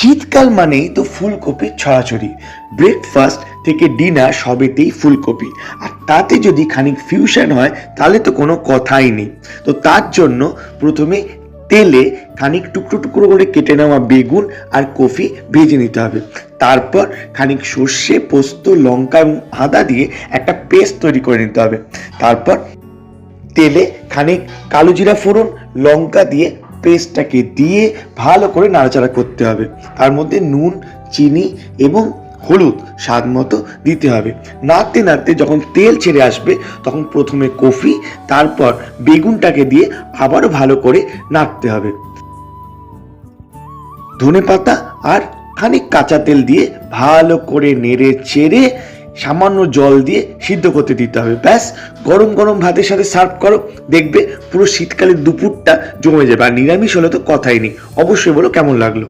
শীতকাল মানেই তো ফুলকপির ছড়াছড়ি। ব্রেকফাস্ট থেকে ডিনার সবেতেই ফুলকপি, আর তাতে যদি খানিক ফিউশন হয় তাহলে তো কোনো কথাই নেই। তো তার জন্য প্রথমে তেলে খানিক টুকরো টুকরো করে কেটে নেওয়া বেগুন আর কফি ভেজে নিতে হবে। তারপর খানিক সর্ষে, পোস্ত, লঙ্কা এবং আদা দিয়ে একটা পেস্ট তৈরি করে নিতে হবে। তারপর তেলে খানিক কালো জিরা ফোড়ন, লঙ্কা দিয়ে পেস্টটাকে দিয়ে ভালো করে নাড়াচাড়া করতে হবে। তার মধ্যে নুন, চিনি এবং হলুদ স্বাদ মতো দিতে হবে। নাড়তে নাড়তে যখন তেল ছেড়ে আসবে তখন প্রথমে কফি, তারপর বেগুনটাকে দিয়ে আবারও ভালো করে নাড়তে হবে। ধনেপাতা আর খানিক কাঁচা তেল দিয়ে ভালো করে নেড়ে চেড়ে সামান্য জল দিয়ে সিদ্ধ করতে দিতে হবে। ব্যাস, গরম গরম ভাতের সাথে সার্ভ করো, দেখবে পুরো শীতকালের দুপুরটা জমে যাবে। আর নিরামিষ হলে তো কথাই নেই। অবশ্যই বলো কেমন লাগলো।